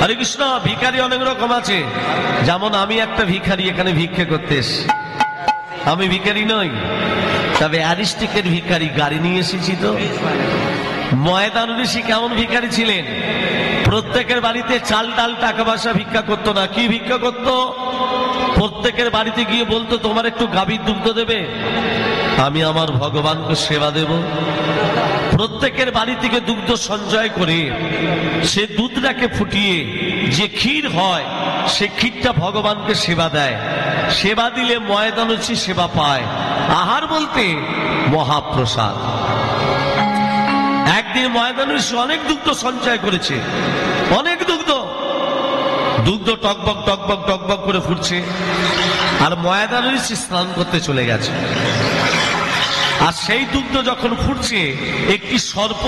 হরে কৃষ্ণ। ভিখারি অনেক রকম আছে, যেমন আমি একটা ভিখারি, এখানে ভিক্ষে করতে এসেছি। আমি ভিখারি নই, তবে অ্যারিস্টিকের ভিখারি, গাড়ি নিয়ে এসেছি। তো ময়দান ঋষি কেমন ভিখারি ছিলেন? প্রত্যেকের বাড়িতে চাল ডাল টাকা পয়সা ভিক্ষা করতো না। কি ভিক্ষা করতো? প্রত্যেকের বাড়িতে গিয়ে বলতো, তোমার একটু গাভীর দুগ্ধ দেবে, আমি আমার ভগবানকে সেবা দেব। প্রত্যেকের বাড়ি থেকে দুগ্ধ সঞ্চয় করে সে দুধটাকে ফুটিয়ে যে ক্ষীর হয়, সে ক্ষীরটা ভগবানকে সেবা দেয়। সেবা দিলে ময়দান ঋষি সেবা পায়। আহার বলতে মহাপ্রসাদ। একদিন ময়দান ঋষি অনেক দুগ্ধ সঞ্চয় করেছে, অনেক দুগ্ধ টকবক টকবক টকবক করে ফুটছে। আর ময়দান ঋষি স্নান করতে চলে গেছে। আর সেই দুগ্ধ যখন ফুটছে, একটি সর্প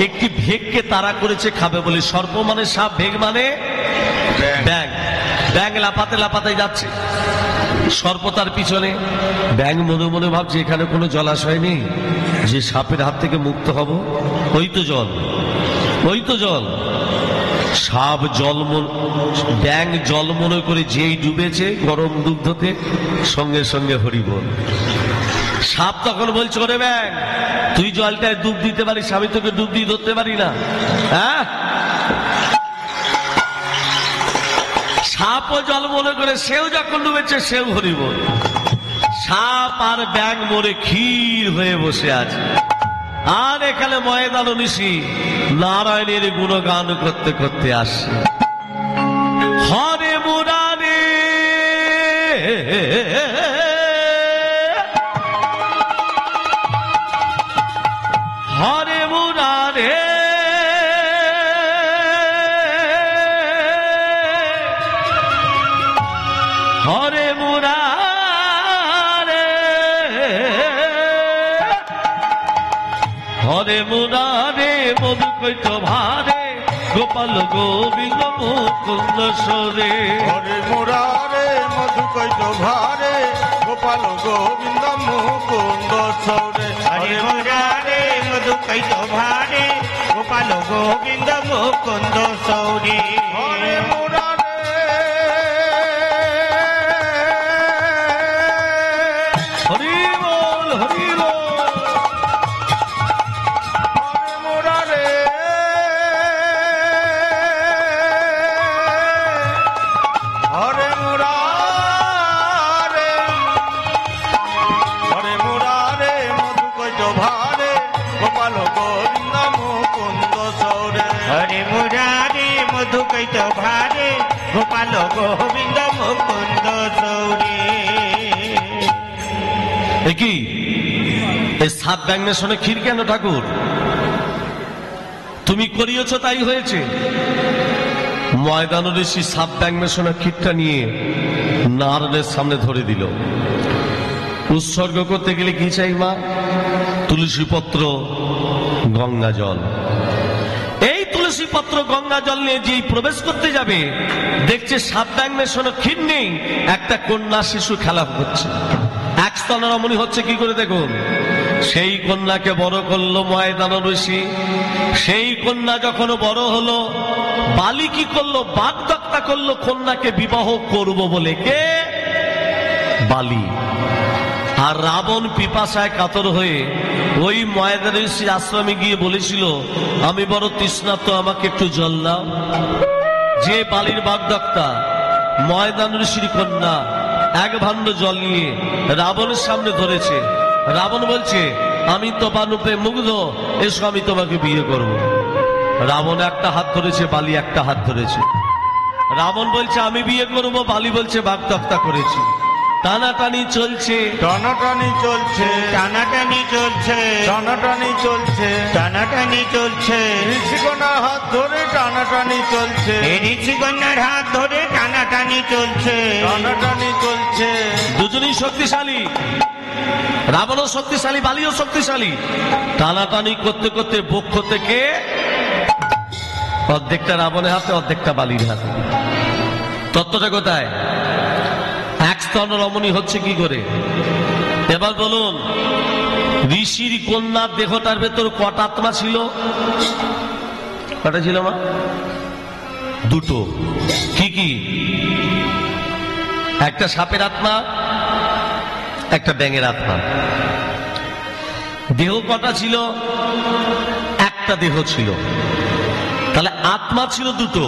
একটি ভেগকে তাড়া করেছে খাবে বলে। সর্প মানে সাপ, ভেগ মানে ব্যাঙ। ব্যাঙ লাফাতে লাফাতে যাচ্ছে, সর্প তার পিছনে। ব্যাঙ মনে মনে ভাবছে, এখানে কোনো জলাশয় নেই যে সাপের হাত থেকে মুক্ত হব। ওই তো জল, ওই তো জল। সাপ জল, ব্যাঙ জল মনে করে যেই ডুবেছে গরম দুগ্ধতে, সঙ্গে সঙ্গে হরিবোল। সাপ তখন বলছে, ওরে ব্যাঙ, তুই জলটায় ডুব দিতে পারিস, আমি তোকে ডুব দিয়ে ধরতে পারি না? হ্যাঁ, সাপও জল মনে করে সেও যখন ডুবেছে, সেও হরিবোল। সাপ আর ব্যাঙ মরে ক্ষীর হয়ে বসে আছে। আর এখানে ময়দান ঋষি নারায়ণের গুণগান করতে করতে আসছে। হরে মুরারে হরে মুরারে হরে মুরারে হরে মুরারে মধু কৈত ভারে গোপাল গোবিন্দ মুকুন্দ সরে। হরে মুরারে মধু কৈত ভারে গোপাল গোবিন্দ মুকুন্দ সরে। হরে মুরারে মধু কৈত ভারে গোপাল গোবিন্দ মুকুন্দ সৌরে। হরে মুরারে হরি বল, হরি বল। হরে মুরারে হরে মুরারে হরে মুরারে মধু কৈত ভারে গোপাল গোবিন্দ মুকুন্দ সৌরে। হরে মুরারে মধু কৈত ভারে গোপাল গোবিন্দ মুকুন্দ সৌরে। কি এই সাত ব্যাঙের সঙ্গে ক্ষীর কেন ঠাকুর? তুমি করিয়েছ তাই হয়েছে। ময়দান ঋষি সাত ব্যাঙের সঙ্গে ক্ষীরটা নিয়ে নারায়ণের সামনে ধরে দিল। উৎসর্গ করতে গেলে কি চাই মা? তুলসী পত্র, গঙ্গা জল। এই তুলসী পত্র গঙ্গা জল নিয়ে যেই প্রবেশ করতে যাবে, দেখছে সাত ব্যাঙের সঙ্গে ক্ষীর নেই, একটা কন্যা শিশু খেলা করছে, এক স্তন রমণী হচ্ছে। কি করে দেখুন, সেই কন্যাকে বড় করলো ময়দান ঋষি। সেই কন্যা যখন বড় হলো, বালি কি করলো? বাগদত্তা করলো কন্যাকে বিবাহ করব বলে। কে? বালি। আর রাবণ পিপাসায় কাতর হয়ে ওই ময়দান ঋষির আশ্রমে গিয়ে বলেছিল, আমি বড় তৃষ্ণার্ত, আমাকে একটু জল দাও। যে বালির বাগদত্তা ময়দান ঋষির কন্যা এক ভাণ্ড জল নিয়ে রাবণের সামনে ধরেছে। রাবণ বলছে, আমি তো বানুপে মুগ্ধ, এসো আমি তোমাকে বিয়ে করব। রাবণ একটা হাত ধরেছে, বালি একটা হাত ধরেছে। রাবণ বলছে আমি বিয়ে করব, বালি বলছে বাগদত্তা করেছি। টানাটানি চলছে, টানাটানি চলছে, টানাটানি চলছে, টানাটানি চলছে, টানাটানি চলছে। ঋষিকন্যার হাত ধরে টানাটানি চলছে, ঋষিকন্যার হাত ধরে টানাটানি চলছে, টানাটানি চলছে। দুজনেই শক্তিশালী, রাবণও শক্তিশালী, বালিও শক্তিশালী। টানাটানি করতে করতে বক্ষ থেকে অর্ধেকটা রাবণের হাতে, অর্ধেকটা বালির হাতে। তত্ত্বটা কোথায়? এক স্তন রমণী হচ্ছে কি করে? এবার বলুন, ঋষির কন্যার দেহটার ভেতর কটা আত্মা ছিল? কটা ছিল মা? দুটো। কি কি? একটা সাপের আত্মা, একটা ব্যাঙের আত্মা। দেহ কটা ছিল? একটা দেহ ছিল। তাহলে আত্মা ছিল দুটো।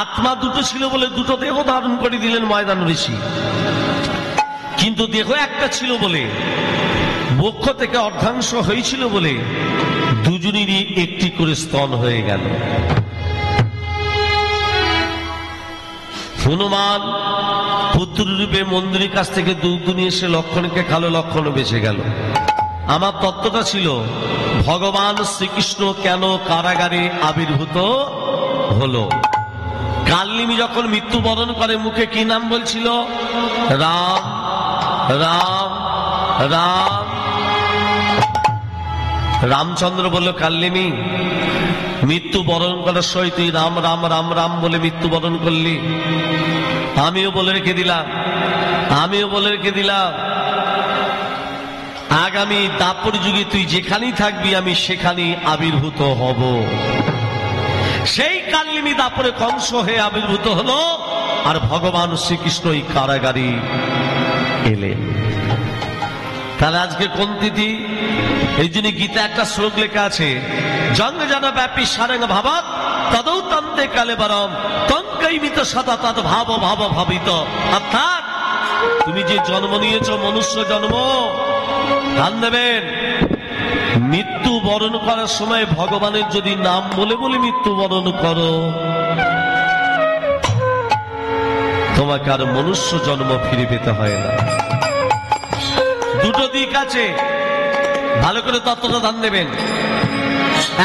আত্মা দুটো ছিল বলে দুটো দেহ ধারণ করে দিলেন ময়দান ঋষি। কিন্তু দেহ একটা ছিল বলে, বক্ষ থেকে অর্ধাংশ হয়েছিল বলে দুজনেরই একটি করে স্তন হয়ে গেল। হনুমান পুত্ররূপে মন্দিরের কাছ থেকে দুধ নিয়ে এসে লক্ষণকে খালো, লক্ষণ বেঁচে গেল। আমার তত্ত্বটা ছিল ভগবান শ্রীকৃষ্ণ কেন কারাগারে আবির্ভূত হলো। কালনিমি যখন মৃত্যুবরণ করে মুখে কি নাম বলছিল? রাম রাম রাম। রামচন্দ্র বলল, কালনিমি মৃত্যুবরণ করার সময় তুই রাম রাম রাম রাম বলে মৃত্যুবরণ করলি। আমিও বলে রেখে দিলাম, আমিও বলে রেখে দিলাম, আগামী দাপর যুগে তুই যেখানেই থাকবি আমি সেখানেই আবির্ভূত হব। সেই কালনিমি দাপরে কংস হয়ে আবির্ভূত হলো, আর ভগবান শ্রীকৃষ্ণ এই কারাগারে এলেন। তাহলে আজকে কোন তিথি? এই জন্য গীতা একটা শ্লোক লেখা আছে, জঙ্গ জন ব্যাপী সারেং ভাবাত তদৌ তন্তে কালে বরম তঙ্কৈমিত সদা তদ ভাব ভাব ভাবিত। অর্থাৎ তুমি যে জন্ম নিয়েছ মনুষ্য জন্ম, ধ্যান দেবেন, মৃত্যু বরণ করার সময় ভগবানের যদি নাম বলে বলে মৃত্যু বরণ করো, তোমাকে আর মনুষ্য জন্ম ফিরে পেতে হয় না। দুটো দিক আছে, ভালো করে তত্ত্বটা ধ্যান দেবেন।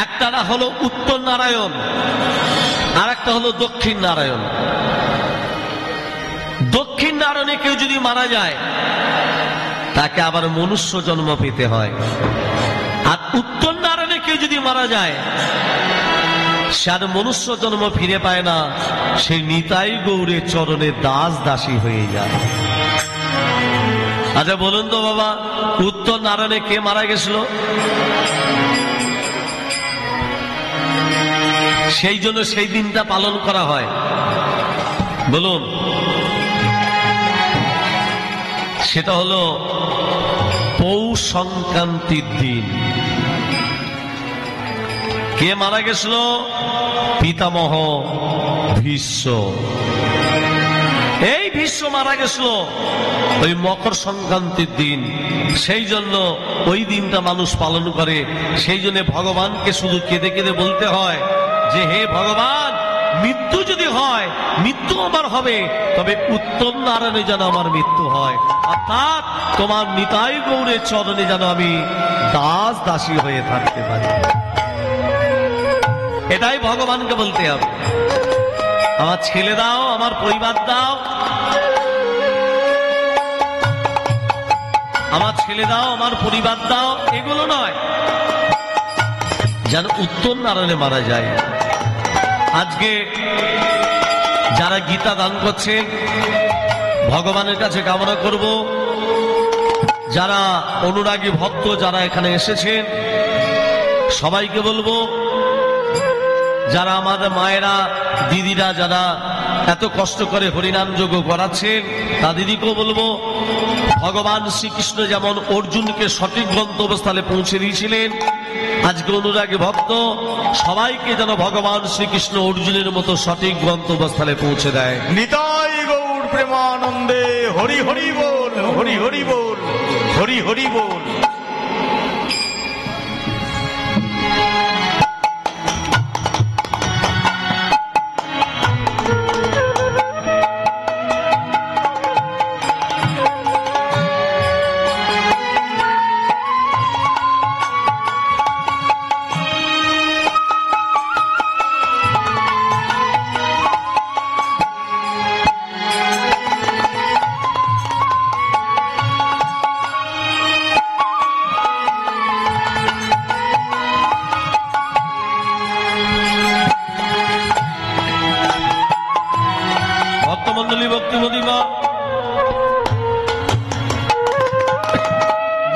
একটা হলো উত্তর নারায়ণ, আর একটা হলো দক্ষিণ নারায়ণ। দক্ষিণ নারায়ণে কেউ যদি মারা যায় তাকে আবার মনুষ্য জন্ম পেতে হয়, আর উত্তর নারায়ণে কেউ যদি মারা যায় সে আর মনুষ্য জন্ম ফিরে পায় না, সে নিতাই গৌরের চরণে দাস দাসী হয়ে যায়। আচ্ছা বলুন তো বাবা, উত্তর নারায়ণে কে মারা গেছিল? সেই জন্য সেই দিনটা পালন করা হয়। বলুন, সেটা হলো পৌষ সংক্রান্তির দিন। কে মারা গেছিল? পিতামহ ভীষ্ম। এই ভীষ্ম মারা গেছিল ওই মকর সংক্রান্তির দিন। সেই জন্য ওই দিনটা মানুষ পালন করে। সেই জন্য ভগবানকে শুধু কেঁদে কেঁদে বলতে হয় যে, হে ভগবান, মৃত্যু যদি হয়, মৃত্যু আমার হবে, তবে উত্তর নারায়ণে যেন আমার মৃত্যু হয়, অর্থাৎ তোমার নিতাই গৌরের চরণে যেন আমি দাস দাসী হয়ে থাকতে পারি। এটাই ভগবানকে বলতে হবে। আমার ছেলে দাও, আমার পরিবার দাও, আমার ছেলে দাও, আমার পরিবার দাও, এগুলো নয়, যেন উত্তর নারায়ণে মারা যায়। আজকে যারা গীতা দান করছেন, ভগবানের কাছে কামনা করব, যারা অনুরাগী ভক্ত যারা এখানে এসেছেন সবাইকে বলবো, যারা আমাদের মায়েরা দিদিরা যারা এত কষ্ট করে হরিনাম যজ্ঞ করাচ্ছেন তাদেরকেও বলবো, ভগবান শ্রীকৃষ্ণ যেমন অর্জুনকে সঠিক গন্তব্যস্থলে পৌঁছে দিয়েছিলেন, আজকে অনুরাগী ভক্ত সবাইকে যেন ভগবান শ্রীকৃষ্ণ অর্জুনের মতো সঠিক গন্তব্যস্থলে পৌঁছে দেয়। নিতাই গৌর প্রেমানন্দে হরি হরি বল, হরি হরি বল, হরি হরি বল।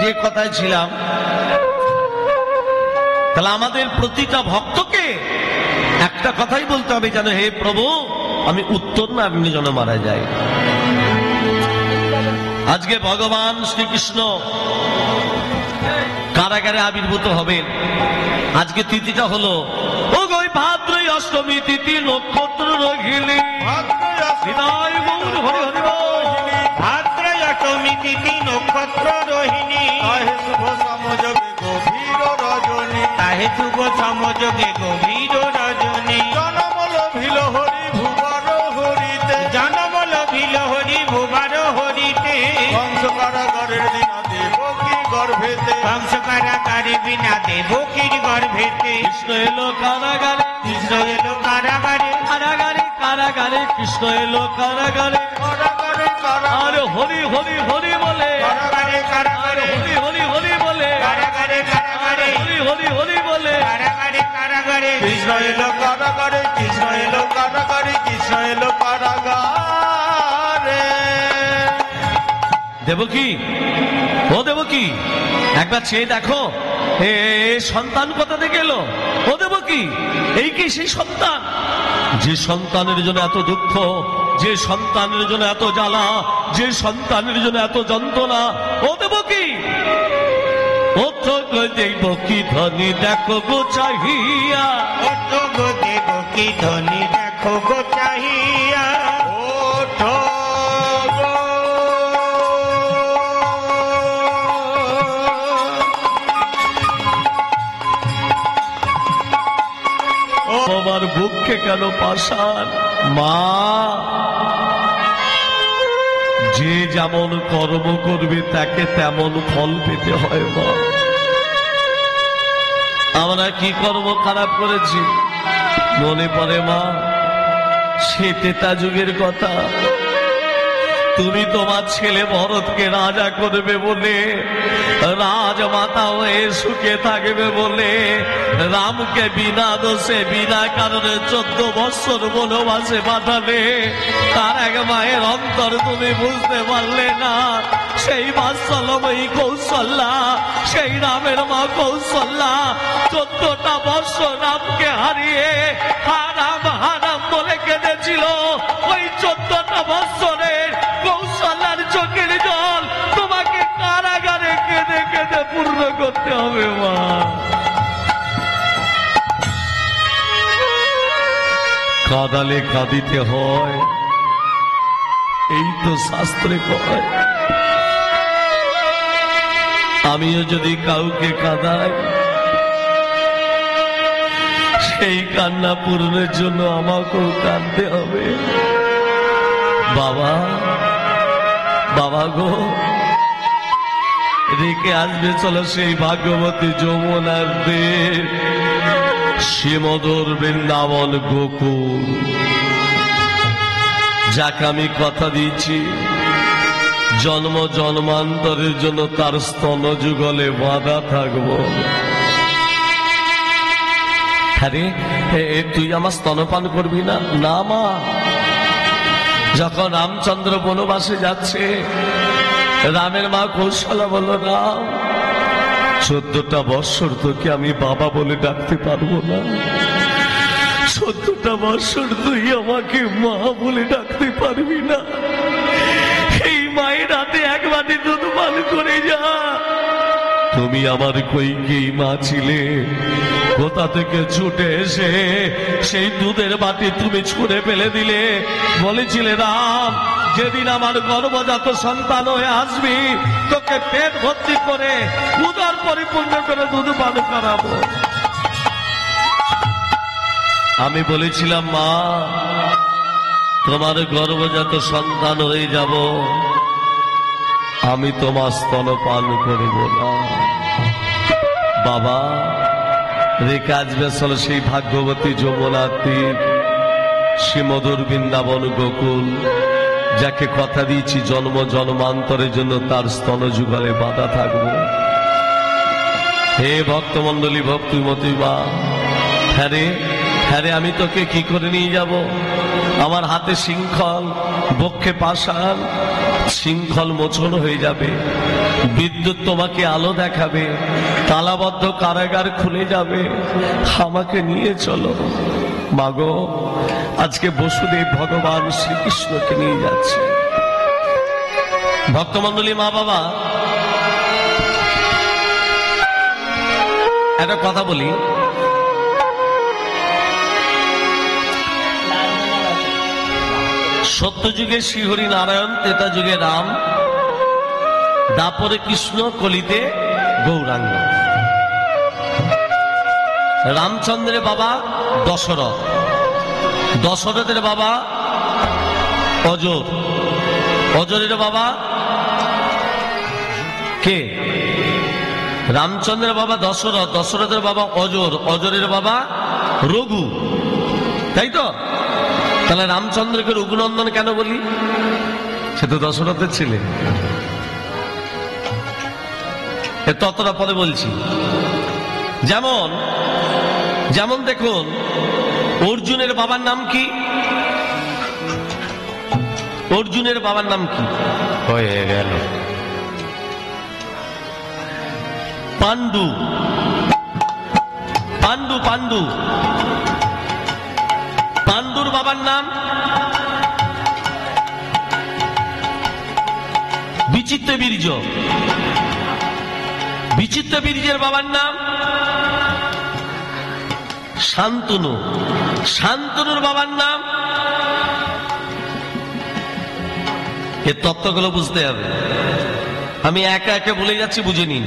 যে কথায় ছিলাম, তাহলে আমাদের প্রতিটা ভক্তকে একটা একটা কথাই বলতে হবে যেন, হে প্রভু আমি উত্তর না আপনি যেন মারা যায়। আজকে ভগবান শ্রীকৃষ্ণ কারাগারে আবির্ভূত হবেন। আজকে তিথিটা হলো ও গই ভাদ্রই অষ্টমী তিথি নক্ষত্র রহিলি হৃদয় গৌর হরি হরি বল। ভাদ্র অষ্টমী তিথি নক্ষত্র রোহিণী, তাহে শুভ সমযোগে গভীর রজনী, তাহে শুভ সমযোগে গভীর রজনী, জনমল ভিল হরি ভুবর হরিতে, জনম লভিল হরি ভুবার হরিতে, বংশ কারাগারের দিনা দেবকী গর্ভেতে, বংশ কারাগারে বিনা দেবকীর গর্ভেতে, কৃষ্ণ এলো কারাগারে, কৃষ্ণ এলো কারাগারে, কারাগারে কারাগারে কৃষ্ণ এলো কারাগারে। কারাগারে কারাগারে, আরে হরি হরি হরি বলে, কারাগারে কারাগারে, হরি হরি হরি বলে, কারাগারে কারাগারে, হরি হরি হরি বলে। কারাগারে কারাগারে, কৃষ্ণ এলো কারাগারে, কৃষ্ণ এলো কারাগারে, কৃষ্ণ এলো কারাগারে। দেবকী, ও দেবকী একবার চেয়ে দেখো এ সন্তান কোথা থেকে এলো। ও দেবকী, এই কি সেই সন্তান যে সন্তানের জন্য এত দুঃখ, যে সন্তানের জন্য এত জ্বালা, যে সন্তানের জন্য এত যন্ত্রণা। ও দেবকী, ও তো গো দেবকী ধনী দেখো গো চাহিয়া, ওঠো গো দেবকী ধ্বনি দেখো গো চাহিয়া, ওঠো গো। ও আমার বুককে কেন পাষাণ। মা, যে যেমন কর্ম করবে তাকে তেমন ফল পেতে হয় মা। আমরা কি কর্ম খারাপ করেছি মনে পড়ে মা? সে তেতা যুগের কথা। তুমি তোমার ছেলে ভরতকে রাজা করবে বলে, রাজমাতা হয়ে সুখে থাকবে বলে, রামকে বিনা দোষে বিনা কারণে 14 বৎসর বনবাসে পাঠালে। তার এক মায়ের অন্তর তুমি বুঝতে পারলে না। সেই বাৎসল্যময়ী কৌশল্যা, সেই রামের মা কৌশল্যা 14টা বৎসর রামকে হারিয়ে হারাম হারাম বলে কেঁদেছিল। ওই 14টা বৎসরের কৌশল্যার চোখের জল তোমাকে কারাগারে কেঁদে কেঁদে পূর্ণ করতে হবে মা। কাঁদালে কাঁদিতে হয়, এই তো শাস্ত্রে কয়। আমিও যদি কাউকে কাঁদাই, সেই কান্না পূরণের জন্য আমাকেও কাঁদতে হবে। বাবা, বাবা গো, রেখে আসবে চলো সেই ভাগ্যবতী যমুনার দেব, শ্রীমধুর বৃন্দাবন গোকুল, যাকে আমি কথা দিচ্ছি জন্ম জন্মান্তরের জন্য তার স্তন যুগলে বাঁধা থাকবো। আরে তুই আমার স্তনপান করবি না? না মা, যখন রামচন্দ্র বনবাসে যাচ্ছে, রামের মা কৌশলা বলল, রাম 14টা বৎসর তোকে আমি বাবা বলে ডাকতে পারবো না, 14টা বৎসর তুই আমাকে মা বলে ডাকতে পারবি না। এই মায়ের হাতে এক বাটি দুধ পান করে যা। তুমি আমার কইকেই মা ছিলে, কোথা থেকে ছুটে এসে সেই দুধের বাটি তুমি ছুঁড়ে ফেলে দিলে। বলেছিলে রাম, যেদিন আমার গর্ভজাত সন্তান হয়ে আসবি তোকে পেট ভর্তি করে উদর পরিপূর্ণ করে দুধ পান করাবো। আমি বলেছিলাম মা, তোমার গর্ভজাত সন্তান হয়ে যাব, আমি তোমার স্তনপান করিব না। বাবা, রেখে আসবে চলো সেই ভাগ্যবতী যমুনার তীর, শ্রীমধুর বৃন্দাবন গোকুল, যাকে কথা দিয়েছি জন্ম জন্মান্তরের জন্য তার স্তন যুগলে বাঁধা থাকবো। হে ভক্তমন্ডলী, ভক্তিমতী মা, হ্যাঁ রে, হ্যাঁ রে, আমি তোকে কি করে নিয়ে যাব? আমার হাতে শৃঙ্খল, বক্ষে পাষাণ, শৃঙ্খল মোচন হয়ে যাবে, বিদ্যুৎ তোমাকে আলো দেখাবে, তালাবদ্ধ কারাগার খুলে যাবে। আমাকে নিয়ে চলো। মাগো, আজকে বসুদেব ভগবান শ্রীকৃষ্ণকে নিয়ে যাচ্ছে। ভক্তমন্ডলী, মা বাবা, একটা কথা বলি, সত্যযুগে শ্রীহরি নারায়ণ, ত্রেতা যুগে রাম, দাপরে কৃষ্ণ, কলিতে গৌরাঙ্গ। রামচন্দ্রের বাবা দশরথ, দশরথের বাবা অজর, অজরের বাবা কে? রামচন্দ্রের বাবা দশরথ, দশরথের বাবা অজর, অজরের বাবা রঘু, তাই তো? তাহলে রামচন্দ্রকে রঘুনন্দন কেন বলি? সে তো দশরথের ছেলে। ততটা পরে বলছি। যেমন যেমন দেখুন, অর্জুনের বাবার নাম কি? অর্জুনের বাবার নাম কি? হয়ে গেল পাণ্ডু। পাণ্ডু পাণ্ডু পাণ্ডুর বাবার নাম বিচিত্রবীর্য। বিচিত্রবীর্যের বাবার নাম শান্তনু। শান্তনুর বাবার নাম, এর তত্ত্বগুলো বুঝতে হবে। আমি একে একে বলে যাচ্ছি, বুঝে নিন।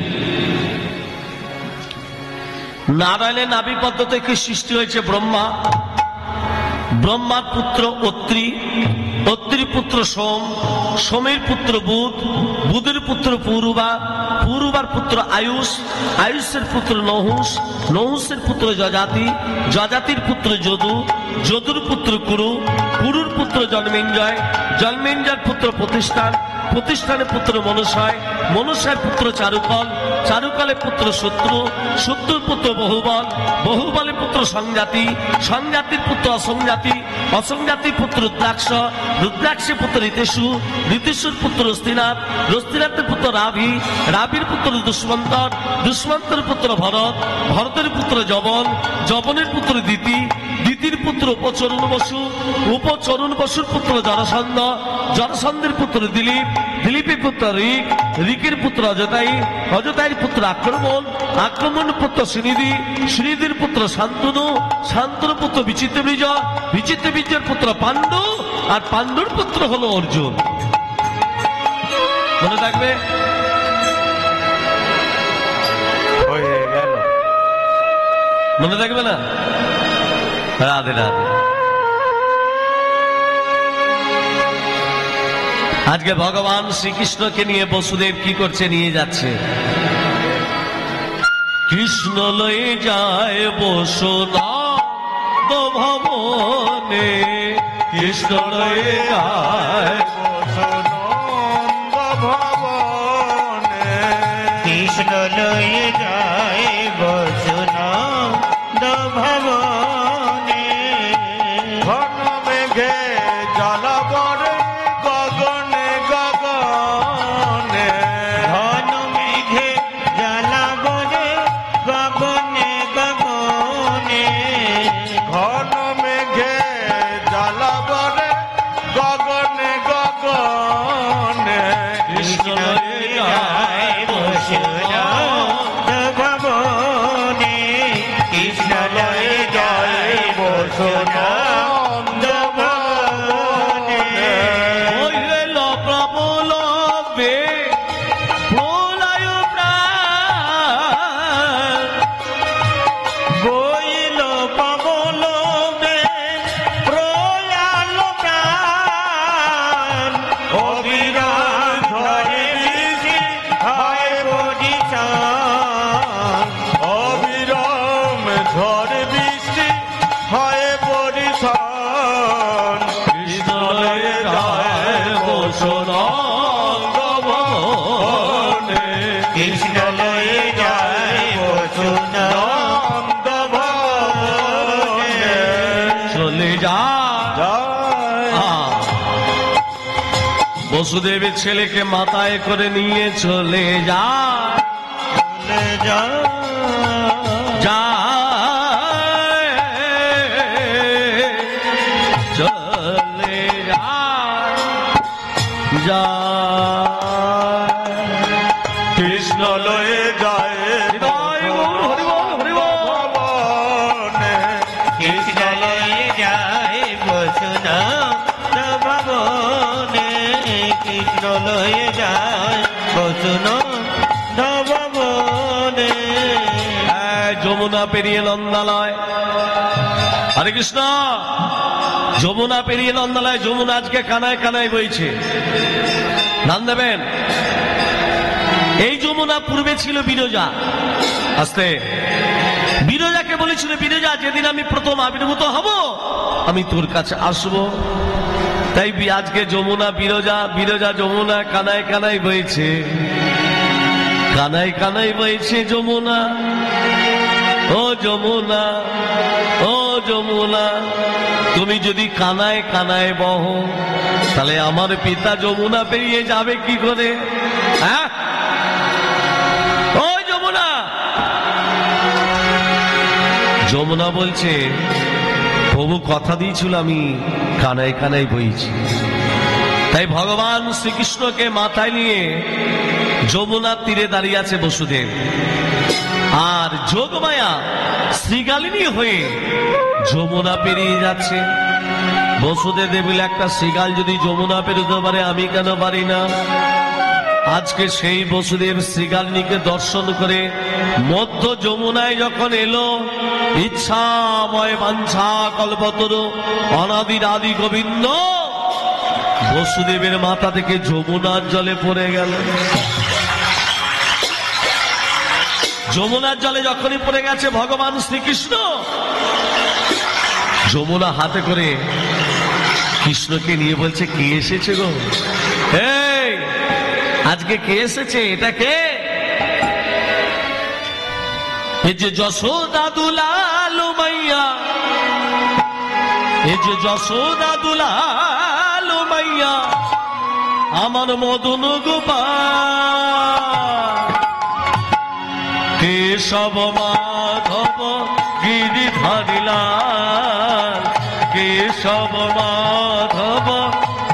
নারায়ণের নাভি পদ্ম থেকে সৃষ্টি হয়েছে ব্রহ্মা। ব্রহ্মার পুত্র অত্রি, অত্রির পুত্র সোম, সোমের পুত্র বুধ, বুধের পুত্র পূর্বা, পূর্বার পুত্র আয়ুষ, আয়ুষের পুত্র নহুষ, নহুষের পুত্র যজাতি, যজাতির পুত্র যদু, যদুর পুত্র কুরু, কুরুর পুত্র জন্মেঞ্জয়, জন্মেঞ্জয়ের পুত্র প্রতিষ্ঠান, প্রতিষ্ঠানের পুত্র মনুষয়, মনুষয়ের পুত্র চারুকল, চারুকলের পুত্র শত্রু, শত্রুর পুত্র বহুবল, বহুবলের পুত্র সংজাতি, সংজাতির পুত্র অসংজাতি, অসংজাতির পুত্র রুদ্রাক্ষ, রুদ্রাক্ষের পুত্র ঋতেশু, ঋতেশুর পুত্র রস্তিনাথ, রস্তিনাথের পুত্র রাভি, রাভির পুত্র দুষ্মন্তর, দুষ্মন্তের পুত্র ভরত, ভরতের পুত্র যবন, যবনের পুত্র দিতি, দিতির পুত্র উপচরণ বসু, উপচরণ বসুর পুত্র জরাসন্ধ, জরাসন্ধের পুত্র দিলীপ, দিলীপের পুত্র ঋক, ঋকের পুত্র অজতাই, অজতাইয়ের পুত্র আক্রমণ, আক্রমণের পুত্র শ্রীনিধি, শ্রীনিধির পুত্র শান্তনু, শান্তনুর পুত্র বিচিত্রবীর্য, বিচিত্রবীর্যের পুত্র পাণ্ডু, আর পাণ্ডুর পুত্র হলো অর্জুন। মনে থাকবে? হয়ে গেল। মনে থাকবে না? রাধে রাধে। আজকে ভগবান শ্রীকৃষ্ণকে নিয়ে বসুদেব কি করছে? নিয়ে যাচ্ছে। কৃষ্ণ লয়ে যায় বসুনন্দ ভবনে, কৃষ্ণ লয়ে যায় বসুনন্দ ভবনে, কৃষ্ণ লয়ে যায় বসুনন্দ ভবনে, ঘন মেঘে জলবরে গগনে গগনে, ঘন মেঘে জ্বালাবরে গগনে গগনে, ঘন মেঘে জলবরে গগনে গগনে, কৃষ্ণ লয়ে যায় বসুনন্দ ভবনে, কৃষ্ণ লয়ে যায় বসুনন্দ ভবনে। হইল প্রবল প্রলয় প্রাণ, বইল পাবল প্রয়াল প্রাণ, অবিরাম ঝড়ে বৃষ্টি হয় বরিশান, অবিরাম ঝড় বৃষ্টি হয় বরিশান, কৃষ্ণ লয়ে যায় বসুনন্দ ভবনে, কৃষ্ণ লয়ে যায় বসুনন্দ ভবনে। চলে যা। যায় বসুদেবের ছেলেকে মাথায় করে নিয়ে চলে যা, চলে যা, যায় লয়ে যায় বসুন ধবনে। যমুনা পেরিয়ে নন্দালয়, হরে কৃষ্ণ। যমুনা পেরিয়ে নন্দালয়, যমুনা আজকে কানায় কানায় বইছে। নাম দেবেন, এই যমুনা পূর্বে ছিল বিরজা। আস্তে, বিরজাকে বলেছিল, বিরজা যেদিন আমি প্রথম আবির্ভূত হব আমি তোর কাছে আসব। তাই আজকে যমুনা বিরজা, বিরজা যমুনা কানায় কানায় বইছে, কানায় কানায় বইছে যমুনা। ও যমুনা, ও যমুনা, তুমি যদি কানায় কানায় বহ তাহলে আমার পিতা যমুনা পেরিয়ে যাবে কি করে? হ্যাঁ, ও যমুনা। যমুনা বলছে, প্রভু কথা দিয়েছিল আমি কানায় কানায় বইছি। তাই ভগবান শ্রীকৃষ্ণকে মাথায় নিয়ে যমুনার তীরে দাঁড়িয়ে আছে বসুদেব, আর যোগমায়া শ্রীগালিনী হয়ে যমুনা পেরিয়ে যাচ্ছে। বসুদেব বলে, একটা শ্রীগাল যদি যমুনা পেরোতে পারে আমি কেন পারি না? আজকে সেই বসুদেব শ্রীগালিনীকে দর্শন করে মধ্য যমুনায় যখন এলো, ইচ্ছাময় বাঞ্ছা কল্পতরু অনাদির আদি গোবিন্দ বসুদেবের মাথা থেকে যমুনার জলে পড়ে গেল। যমুনার জলে যখনই পড়ে গেছে ভগবান শ্রীকৃষ্ণ, যমুনা হাতে করে কৃষ্ণকে নিয়ে বলছে, কে এসেছে গো? এই আজকে কে এসেছে? এটা কে? এই যে যশোদা দুলাল মাইয়া, এই যে যশোদা দুলাল মাইয়া, আমার মদন গোপাল, কেশব মাধব গিরিধারী লাল, কেশব মাধব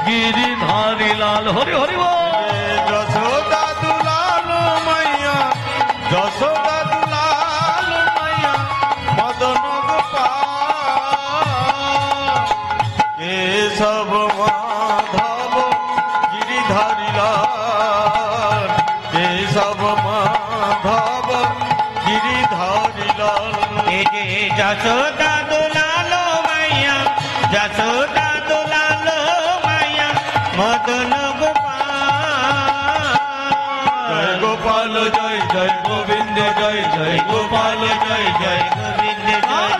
গিরিধারী লাল। হরি হরি বল। যশোদা দুলাল মাইয়া, যশোদা দুলাল মাইয়া, মদন গোপাল, কেশব মাধব গিরিধারী লাল, কেশব মাধব গিরিধারী লাল। এ যে যশোদা দুলালো মাইয়া, যশোদা দুলালো মাইয়া, মদন জয় গোপাল জয় জয় গোবিন্দ জয় জয় গোপাল জয় জয় গোবিন্দ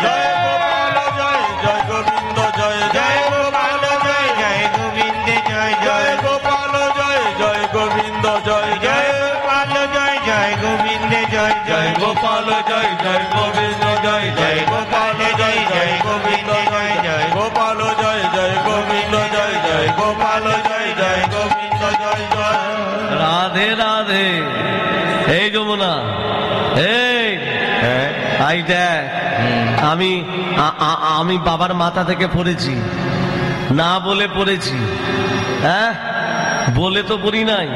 জয় গোপাল জয় জয় গোবিন্দ জয় জয় গোপাল জয় জয় গোবিন্দ জয় জয় গোপাল জয় জয় গোবিন্দ জয় জয় গোপাল জয় জয় গোবিন্দ জয় জয় গোপাল জয় জয় গোবিন্দ জয় জয় গোপাল জয় জয় গোবিন্দ জয় জয় গোপাল জয় জয় গোবিন্দ জয় জয় গোপাল জয় জয় গোবিন্দ জয় জয়। রাধে রাধে। এই যমুনা, এই আই দেখ, আমি বাবার মাথা থেকে পড়েছি, না বলে পড়েছি। হ্যাঁ, বলে তো পড়ি নাই,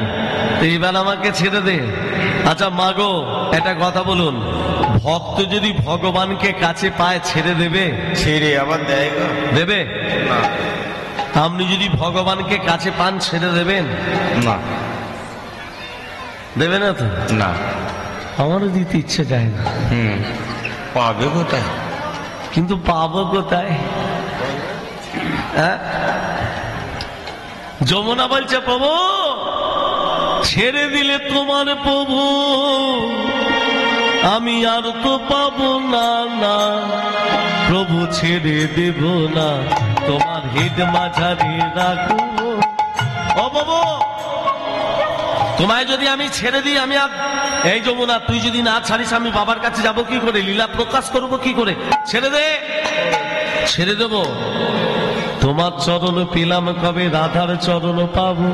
তো এবার আমাকে ছেড়ে দে। আচ্ছা মাগো, একটা কথা বলুন, ভক্ত যদি ভগবানকে কাছে পায় ছেড়ে দেবে? ছেড়ে আবার দেয় গো? দেবে? আপনি যদি ভগবানকে কাছে পান ছেড়ে দেবেন? না, দেবে না তো? না। আমারও দিতে ইচ্ছে যায় না, পাবে কোথায়? কিন্তু পাবো কোথায়? হ্যাঁ? যমুনা বলছে, প্রভু ছেড়ে দিলে তোমার প্রভু আমি আর তো পাবো না, না প্রভু ছেড়ে দেব না, তোমার হিত মাঝারে রাখবো। ও বাবু, তোমায় যদি আমি ছেড়ে দিই, আমি আর এই যমুনা তুই যদি না ছাড়িস আমি বাবার কাছে যাব কি করে, লীলা প্রকাশ করবো কি করে? ছেড়ে দে। ছেড়ে দেব। তোমার চরণ পেলাম কবে, রাধার চরণ পাবো।